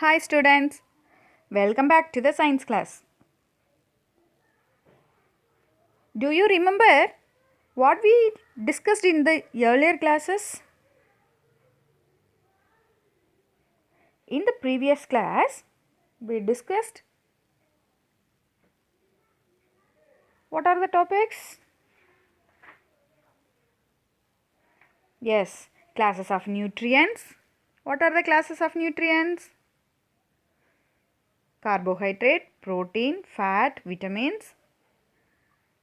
Hi students, welcome back to the science class. Do you remember what we discussed in the earlier classes? In the previous class, we discussed what are the topics? Yes, classes of nutrients. What are the classes of nutrients? Carbohydrate, protein, fat, vitamins.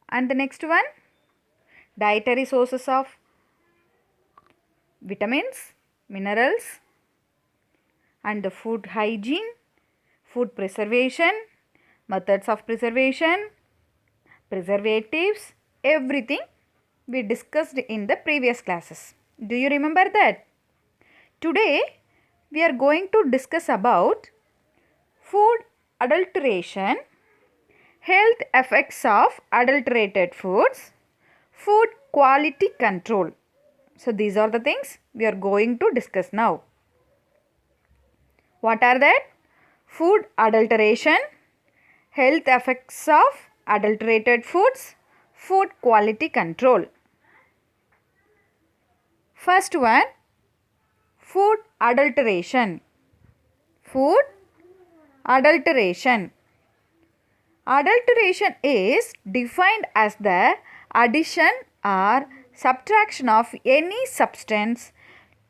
And the next one? Dietary sources of vitamins, minerals, and the food hygiene, food preservation, methods of preservation, preservatives, everything we discussed in the previous classes. Do you remember that? Today we are going to discuss about food adulteration, health effects of adulterated foods, food quality control. So these are the things we are going to discuss now. What are that? Food adulteration, health effects of adulterated foods, food quality control. First one, food adulteration. Food adulteration. Adulteration is defined as the addition or subtraction of any substance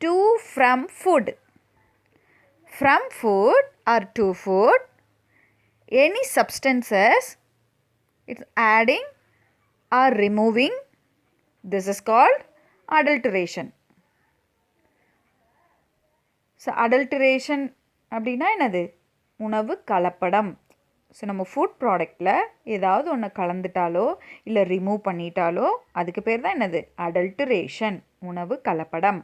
to from food. From food or to food, any substances it's adding or removing. This is called adulteration. So adulteration அப்படின்னா என்னது? உணவு கலப்படம். So நம்ம food ப்ராடக்டில் ஏதாவது ஒன்று கலந்துட்டாலோ இல்லை remove பண்ணிட்டாலோ அதுக்கு பேர் தான் என்னது? அடல்ட்ரேஷன், உணவு கலப்படம்.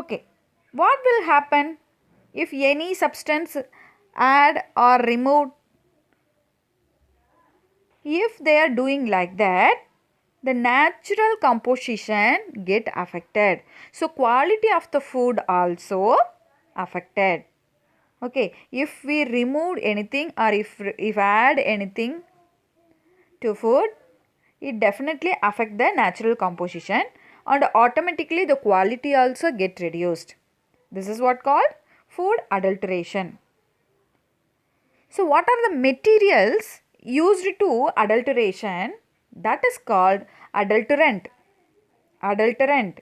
Okay, what will happen if any substance add or removed? If they are doing like that, the natural composition get affected. So quality of the food also affected. Okay, if we remove anything or if add anything to food, it definitely affect the natural composition and automatically the quality also get reduced. This is what called food adulteration. So what are the materials used to adulteration? That is called adulterant. Adulterant.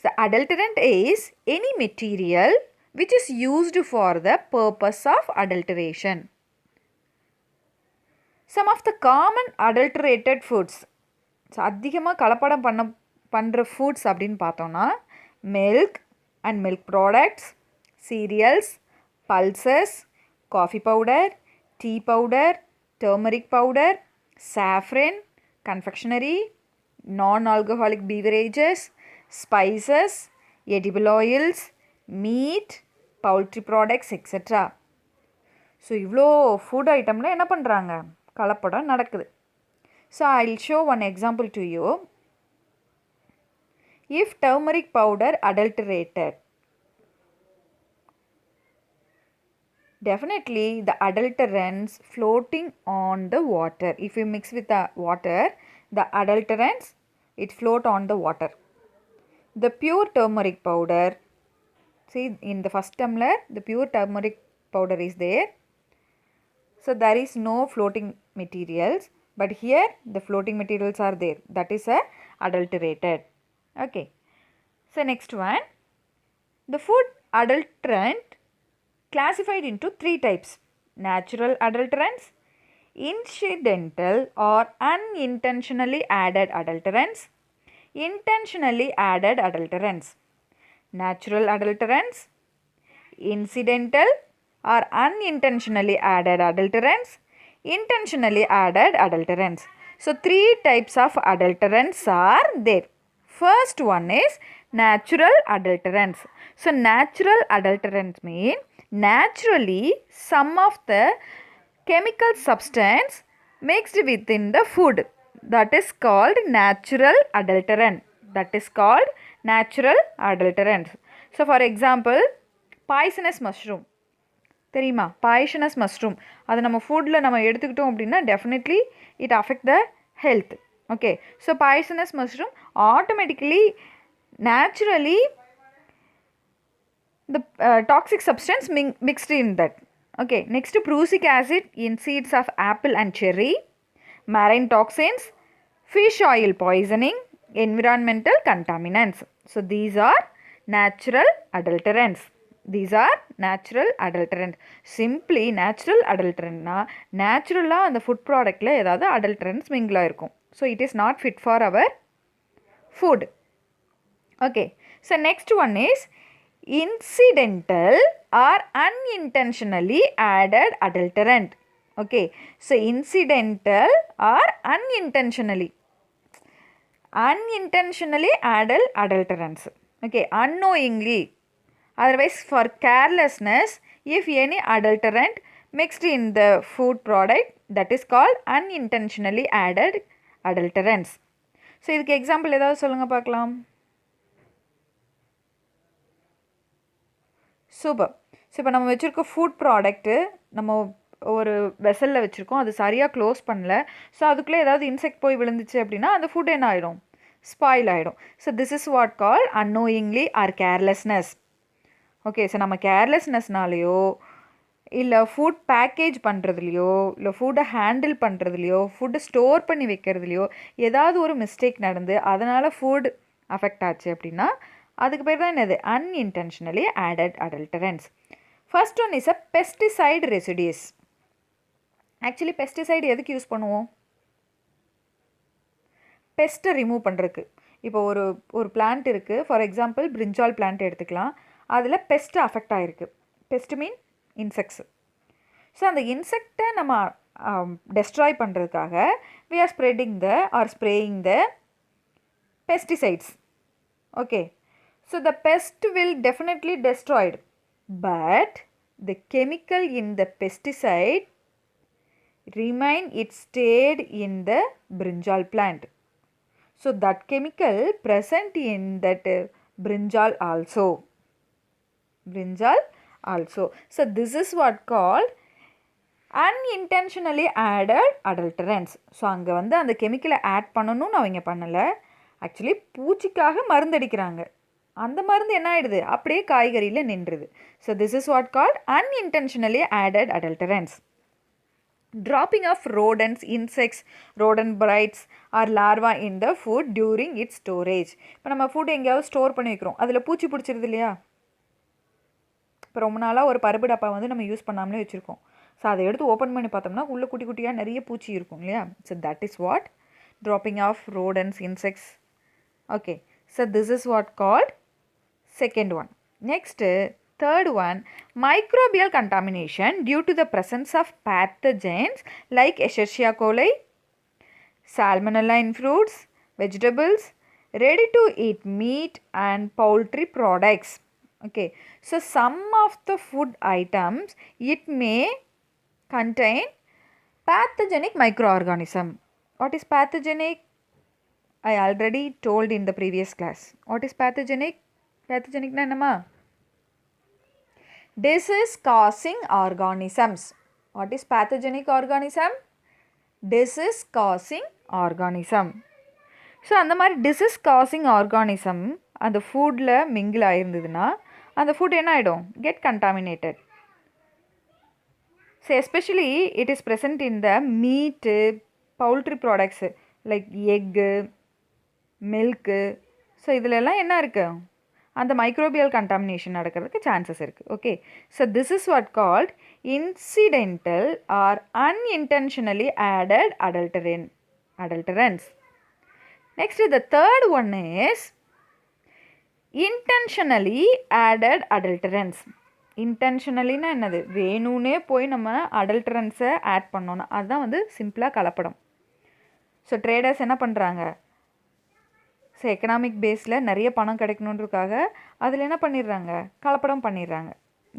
So adulterant is any material which is used for the purpose of adulteration. Some of the common adulterated foods. So அதிகமாக கலப்படம் பண்ணுற foods அப்படின்னு பார்த்தோன்னா milk and milk products, cereals, pulses, coffee powder, tea powder, turmeric powder, saffron, confectionery, non-alcoholic beverages, spices, edible oils, meat, poultry products, etc. So இவ்வளோ food ஐட்டமில் என்ன பண்ணுறாங்க? கலப்படம் நடக்குது. So I will show one example to you. If turmeric powder adulterated, definitely the adulterants floating on the water. If you mix with the water, the adulterants it float on the water. The pure turmeric powder, see in the first tumbler the pure turmeric powder is there, so there is no floating materials, but here the floating materials are there, that is a adulterated. Okay, so next one, the food adulterant classified into three types: natural adulterants, incidental or unintentionally added adulterants, intentionally added adulterants. Natural adulterants, incidental or unintentionally added adulterants, intentionally added adulterants. So three types of adulterants are there. First one is natural adulterants. So natural adulterants mean naturally some of the chemical substance mixed within the food, that is called natural adulterant. That is called natural adulterants. So for example, poisonous mushroom தெரியுமா, பாய்ஷனஸ் mushroom, அது நம்ம ஃபுட்டில் நம்ம எடுத்துக்கிட்டோம் அப்படின்னா definitely it affect the health. Okay, so poisonous mushroom automatically naturally the toxic substance mixed in that. Okay, next prussic acid in seeds of apple and cherry, marine toxins, fish oil poisoning, environmental contaminants. So these are natural adulterants. These are natural adulterants. Simply natural adulterant na naturally அந்த food productல ஏதாவது adulterants mingle ஆயிருக்கும். So it is not fit for our food. Okay, so next one is incidental or unintentionally added adulterant. Okay, so incidental or unintentionally added adulterants. Okay, unknowingly, otherwise for carelessness, if any adulterant mixed in the food product, that is called unintentionally added adulterants. So இதுக்கு example ஏதாவது சொல்லுங்க பார்க்கலாம். Super. So இப்போ நம்ம வச்சுருக்க food product நம்ம ஒரு வெசலில் வச்சுருக்கோம், அது சரியாக க்ளோஸ் பண்ணல, ஸோ அதுக்குள்ளே ஏதாவது இன்செக்ட் போய் விழுந்துச்சு அப்படின்னா அந்த ஃபுட் என்ன ஆகிடும், ஸ்பாயில் ஆகிடும். So this is what call annoyingly or carelessness. Okay, so நம்ம கேர்லெஸ்னஸ்னாலேயோ இல்லை ஃபுட் பேக்கேஜ் பண்ணுறதுலையோ இல்லை ஃபுட்டை ஹேண்டில் பண்ணுறதுலையோ ஃபுட்டை ஸ்டோர் பண்ணி வைக்கிறதுலையோ ஏதாவது ஒரு மிஸ்டேக் நடந்து அதனால் ஃபுட் அஃபெக்ட் ஆச்சு அப்படின்னா அதுக்கு பேர் தான் என்னது, unintentionally added adulterants. First one is a pesticide residues. Actually pesticide எதுக்கு யூஸ் பண்ணுவோம், பெஸ்ட்டை ரிமூவ் பண்ணுறதுக்கு. இப்போ ஒரு பிளான்ட் இருக்குது, ஃபார் எக்ஸாம்பிள் பிரிஞ்சால் பிளான்ட் எடுத்துக்கலாம், அதில் பெஸ்ட்டு அஃபெக்ட் ஆகிருக்கு. பெஸ்ட் மீன் இன்செக்ட்ஸ். ஸோ அந்த இன்செக்டை நம்ம டெஸ்ட்ராய் பண்ணுறதுக்காக we are spreading the or spraying the pesticides. Okay, so the pest will definitely destroyed, but the chemical in the pesticide remain, it stayed in the brinjal plant. So that chemical present in that brinjal also. So this is what called unintentionally added adulterants. So அங்கே வந்து அந்த கெமிக்கலை add பண்ணணும்னு அவங்க பண்ணலை, actually பூச்சிக்காக மருந்தடிக்கிறாங்க, அந்த மருந்து என்ன ஆகிடுது அப்படியே காய்கறியில் நின்றுது. So this is what called unintentionally added adulterants. Dropping of rodents, insects, rodent bites or larva in the food during its storage. இப்போ நம்ம ஃபுட் எங்கேயாவது ஸ்டோர் பண்ணி வைக்கிறோம், அதில் பூச்சி பிடிச்சிருது இல்லையா. இப்போ ரொம்ப நாளாக ஒரு பருப்பு டப்பா வந்து நம்ம யூஸ் பண்ணாமலே வச்சுருக்கோம், ஸோ அதை எடுத்து ஓப்பன் பண்ணி பார்த்தோம்னா உள்ளே குட்டி குட்டியாக நிறைய பூச்சி இருக்கும் இல்லையா. So that is what dropping of rodents, insects. Okay, so this is what called second one. Next, third one, microbial contamination due to the presence of pathogens like Escherichia coli, salmonella in fruits, vegetables, ready to eat meat and poultry products. Okay, so some of the food items, it may contain pathogenic microorganism. What is pathogenic? I already told in the previous class. What is pathogenic? Pathogenic na enna? Disease causing organisms. What is pathogenic organism? Disease causing organism. So அந்த மாதிரி disease causing organism அந்த ஃபுட்டில் mingle ஆகிருந்ததுன்னா அந்த food என்ன ஆகிடும், get contaminated. So especially it is present in the meat, poultry products like egg, milk. So இதிலெல்லாம் என்ன இருக்குது, அந்த மைக்ரோபியல் கண்டாமினேஷன் நடக்கிறதுக்கு சான்சஸ் இருக்குது. Okay, so this is what called incidental or unintentionally added adulterants. Next, the third one is intentionally added adulterants. இன்டென்ஷனலினா என்னது, வேணும்னே போய் நம்ம அடல்ட்ரன்ஸை ஆட் பண்ணோன்னா அதுதான் வந்து சிம்பிளாக கலப்படம். ஸோ ட்ரேடர்ஸ் என்ன பண்ணுறாங்க, ஸோ எக்கனாமிக் பேஸில் நிறைய பணம் கிடைக்கணுன்றதுக்காக அதில் என்ன பண்ணிடுறாங்க, கலப்படம் பண்ணிடுறாங்க.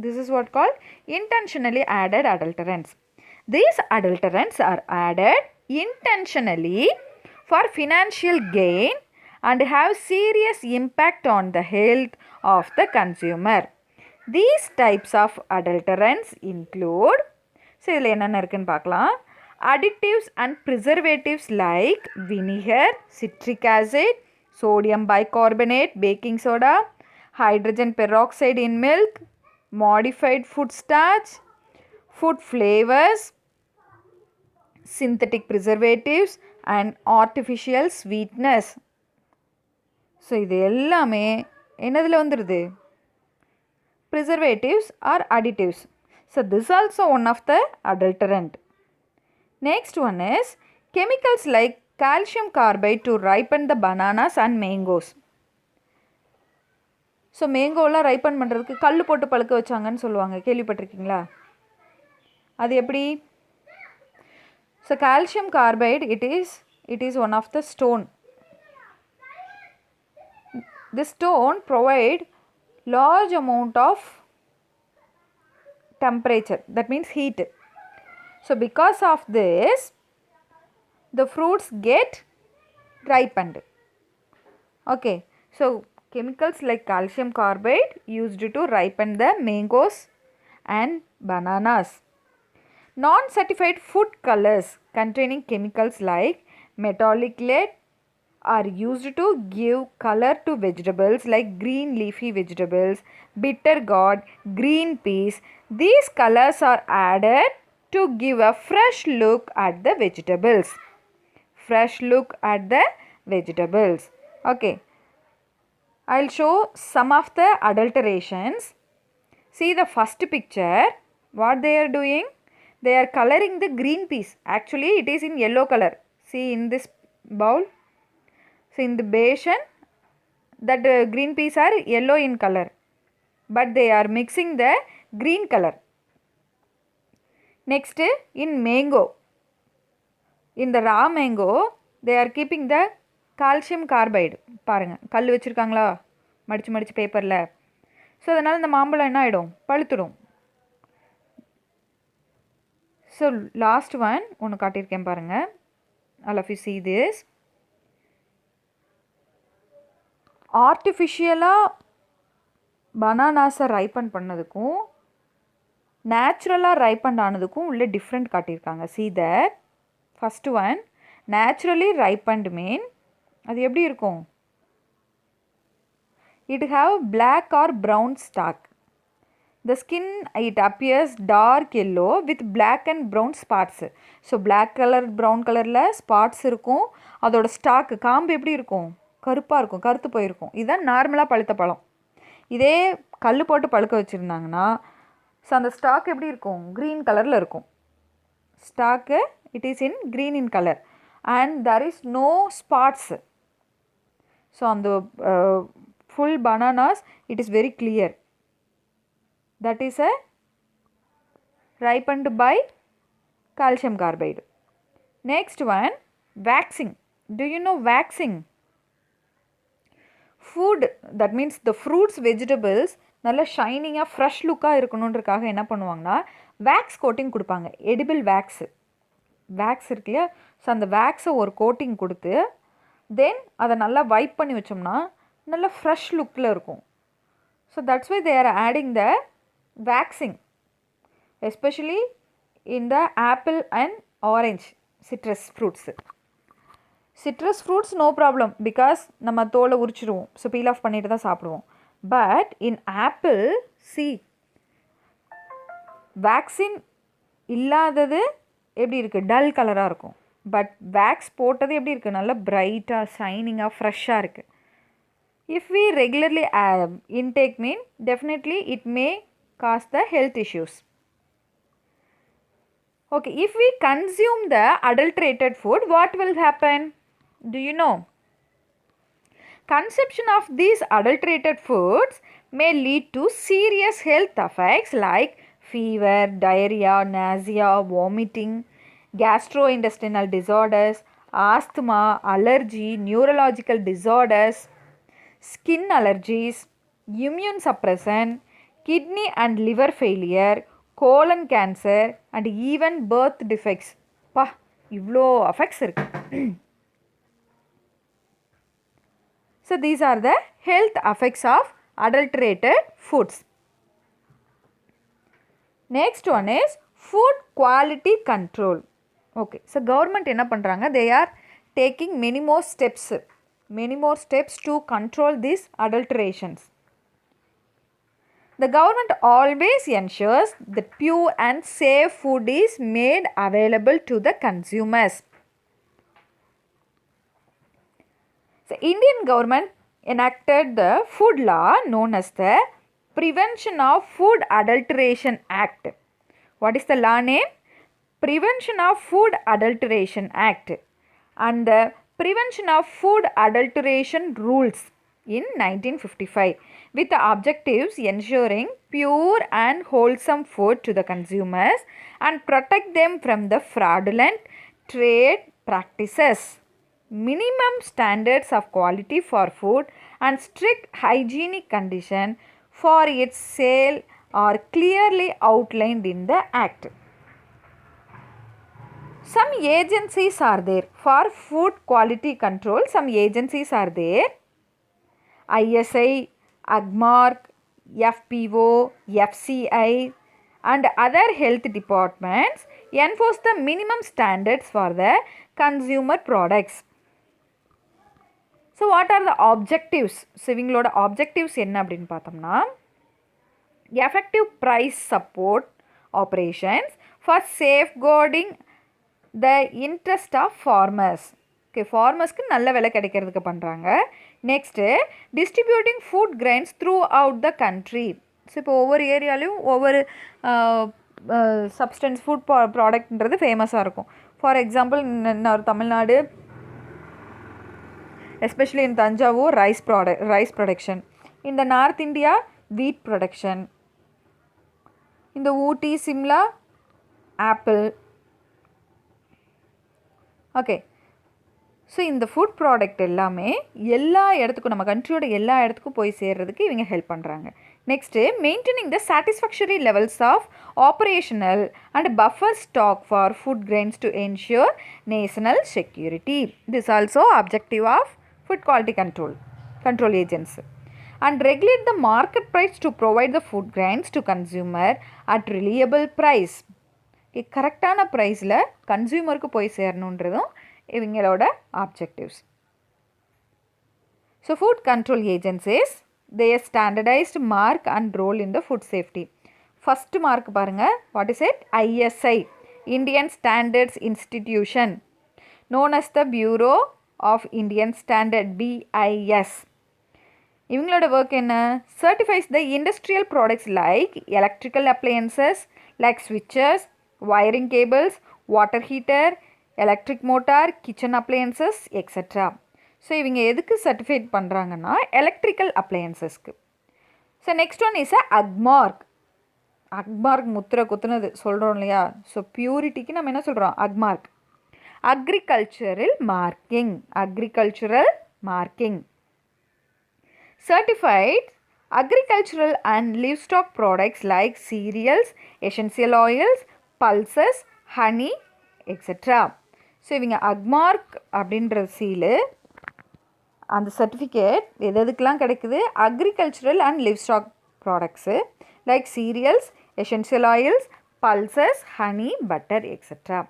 This is what call intentionally added adulterants. These adulterants are added intentionally for financial gain and have serious impact on the health of the consumer. These types of adulterants include, so இதில் என்னென்ன இருக்குன்னு பார்க்கலாம். Additives and preservatives like vinegar, citric acid, sodium bicarbonate, baking soda, hydrogen peroxide in milk, modified food starch, food flavors, synthetic preservatives and artificial sweetness. So இது எல்லாமே என்னதில் வந்துடுது? Preservatives or additives. So this is also one of the adulterant. Next one is chemicals like calcium carbide to ripen the bananas and mangoes. So மேங்கோலாம் ripen பண்ணுறதுக்கு கல் போட்டு பழுக்க வச்சாங்கன்னு சொல்லுவாங்க, கேள்விப்பட்டிருக்கீங்களா? அது எப்படி? So calcium carbide it is one of the stone. This stone provide large amount of temperature, that means heat. So because of this the fruits get ripened. Okay, so chemicals like calcium carbide used to ripen the mangoes and bananas. Non-certified food colors containing chemicals like metallic lead are used to give color to vegetables like green leafy vegetables, bitter gourd, green peas. These colors are added to give a fresh look at the vegetables. Fresh look at the vegetables. Okay, I'll show some of the adulterations. See the first picture. What they are doing? They are coloring the green peas. Actually it is in yellow color. See in this bowl. So in the basin that green peas are yellow in color, but they are mixing the green color. Next in mango. In the raw mango they are keeping the calcium carbide. பாருங்க கல் வச்சுருக்காங்களா மடிச்சு பேப்பரில். So அதனால் இந்த மாம்பழம் என்ன ஆகிடும்? பழுத்துடும். So last ஒன்று காட்டியிருக்கேன் பாருங்கள். all of you see this. ஆர்டிஃபிஷியலாக பனானாஸை ரைப்பன் பண்ணதுக்கும் நேச்சுரலாக ரைப்பன் ஆனதுக்கும் உள்ள டிஃப்ரெண்ட் காட்டியிருக்காங்க. see that first one naturally ripened mean அது எப்படி இருக்கும்? It have black or brown stalk. The skin it appears dark yellow with black and brown spots. So black color brown colorல spots இருக்கும். அதோட stock காம்பு எப்படி இருக்கும்? கருப்பாக இருக்கும், கருத்து போயிருக்கும். இதுதான் நார்மலாக பழுத்த பழம். இதே கல் போட்டு பழுக்க வச்சுருந்தாங்கன்னா ஸோ அந்த ஸ்டாக் எப்படி இருக்கும்? க்ரீன் கலரில் இருக்கும். Stock it is in green in colour and there is no spots. So அந்த full bananas it is very clear. That is a ripened by calcium carbide. Next one waxing. Do you know waxing? Food, that means the fruits vegetables நல்ல ஷைனிங்காக fresh லுக்காக இருக்கணுன்றக்காக என்ன பண்ணுவாங்கன்னா wax coating கொடுப்பாங்க. Edible wax இருக்கு இல்லையா? So அந்த வேக்ஸை ஒரு கோட்டிங் கொடுத்து தென் அதை நல்லா வைப் பண்ணி வச்சோம்னா நல்ல ஃப்ரெஷ் லுக்கில் இருக்கும். So that's why they are adding the waxing, especially in the apple and orange citrus fruits. Citrus fruits no problem because நம்ம தோலை உரிச்சிடுவோம். ஸோ பீல் ஆஃப் பண்ணிட்டு தான் சாப்பிடுவோம். But in apple C vaccine இல்லாதது எப்படி இருக்குது? டல் கலராக இருக்கும். பட் வேக்ஸ் போட்டது எப்படி இருக்குது? நல்லா பிரைட்டாக ஷைனிங்காக ஃப்ரெஷ்ஷாக இருக்குது. If we regularly intake mean definitely it may cause the health issues. Okay, if we consume the adulterated food, what will happen? Do you know? Consumption of these adulterated foods may lead to serious health effects like fever, diarrhea, nausea, vomiting, gastrointestinal disorders, asthma, allergy, neurological disorders, skin allergies, immune suppression, kidney and liver failure, colon cancer and even birth defects. இவ்வளோ affects இருக்குது. So these are the health effects of adulterated foods. Next one is food quality control. Okay, so government enna pandranga, they are taking many more steps to control these adulterations. The government always ensures that pure and safe food is made available to the consumers. So Indian government enacted the food law known as the Prevention of Food Adulteration Act. What is the law name? Prevention of Food Adulteration Act and the Prevention of Food Adulteration Rules in 1955 with the objectives ensuring pure and wholesome food to the consumers and protect them from the fraudulent trade practices. Minimum standards of quality for food and strict hygienic condition for its sale are clearly outlined in the Act. Some agencies are there for food quality control. Some agencies are there. ISI, AGMARC, FPO, FCI and other health departments enforce the minimum standards for the consumer products. So what are the objectives? So இவங்களோட objectives என்ன அப்படின்னு பார்த்தோம்னா effective price support operations for safeguarding the interest of farmers. Okay, farmersக்கு நல்ல விலை கிடைக்கிறதுக்கு பண்ணுறாங்க. Next distributing food grains throughout the country. So இப்போ ஒவ்வொரு ஏரியாலையும் ஒவ்வொரு சப்ஸ்டன்ஸ் ஃபுட் ப்ராடக்ட்ன்றது ஃபேமஸாக இருக்கும். ஃபார் எக்ஸாம்பிள் இன்னொரு Tamil Nadu, especially in Tanjavur, rice production. In the North India, wheat production. In the Ooty, Simla, apple. Okay. So இந்த ஃபுட் ப்ராடக்ட் எல்லாமே எல்லா இடத்துக்கும் நம்ம கண்ட்ரியோட எல்லா இடத்துக்கும் போய் சேர்றதுக்கு இவங்க ஹெல்ப் பண்ணுறாங்க. Next maintaining the satisfactory levels of operational and buffer stock for food grains to ensure national security. This also objective of food quality control agents. And regulate the market price to provide the food grains to consumer at reliable price. கரெக்டான ப்ரைஸில் கன்சியூமருக்கு போய் சேரணுன்றதும் இவங்களோட objectives. So food control agencies they standardised mark and role in the food safety. First mark பாருங்கள், what is it? ISI, Indian standards institution, known as the Bureau of Indian Standard, BIS. இவங்களோட work என்ன? certifies the industrial products like electrical appliances like switches, wiring cables, water heater, electric motor, kitchen appliances, etc. So இவங்க எதுக்கு certified பண்ணுறாங்கன்னா electrical அப்ளையன்சஸ்க்கு. So next one is Agmark. Agmark முத்திரை குத்துனது சொல்கிறோம் இல்லையா? ஸோ பியூரிட்டிக்கு நம்ம என்ன சொல்கிறோம்? Agmark. Agricultural marking. Certified agricultural and livestock products like cereals, essential oils, pulses, honey, etc. So இவங்க அக்மார்க் அப்படின்ற சீலு, அந்த சர்டிஃபிகேட் எதுக்கெலாம் கிடைக்குது? Agricultural and livestock products like cereals, essential oils, pulses, honey, butter, etc.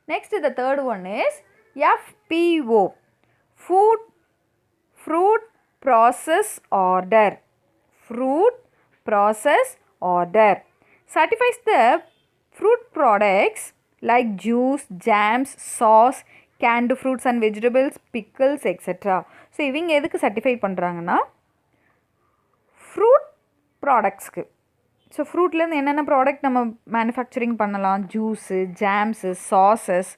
Next, the third one is FPO, Fruit Process Order. Certifies the fruit products like juice, jams, sauce, canned fruits and vegetables, pickles, etc. So இவங்க எதுக்கு certify பண்ணுறாங்கன்னா fruit ப்ராடக்ட்ஸ்க்கு. So ஃப்ரூட்லேருந்து என்னென்ன product நம்ம manufacturing பண்ணலாம்? Juice, jams, sauces,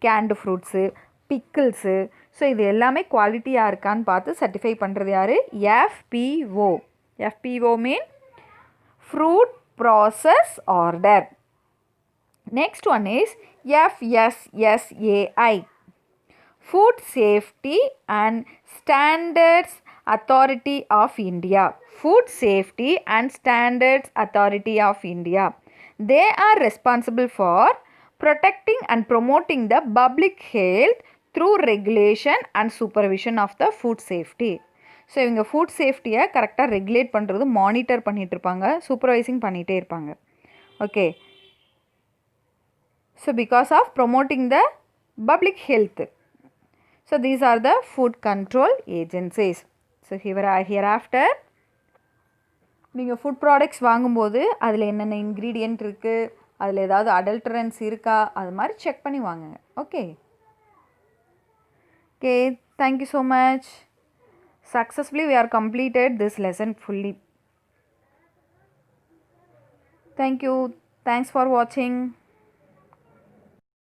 candied fruits, pickles. So இது எல்லாமே குவாலிட்டியாக இருக்கான்னு பார்த்து சர்டிஃபை பண்ணுறது யார்? FPO. FPO mean fruit process order. Next one is FSSAI, Food Safety and Standards Authority of India. Food Safety and Standards Authority of India. They are responsible for protecting and promoting the public health through regulation and supervision of the food safety. So இவங்க food சேஃப்டியை கரெக்டாக regulate பண்ணுறது, monitor பண்ணிகிட்டு இருப்பாங்க, supervising பண்ணிகிட்டே இருப்பாங்க. Okay, so because of promoting the public health. So these are the food control agencies. So here after நீங்கள் food products வாங்கும்போது அதில் என்னென்ன இன்க்ரீடியன்ட் இருக்குது, அதில் ஏதாவது அடல்ட்ரன்ஸ் இருக்கா, அது மாதிரி செக் பண்ணி வாங்குங்க. Okay okay, thank you so much. Successfully we are completed this lesson fully. Thank you. Thanks for watching.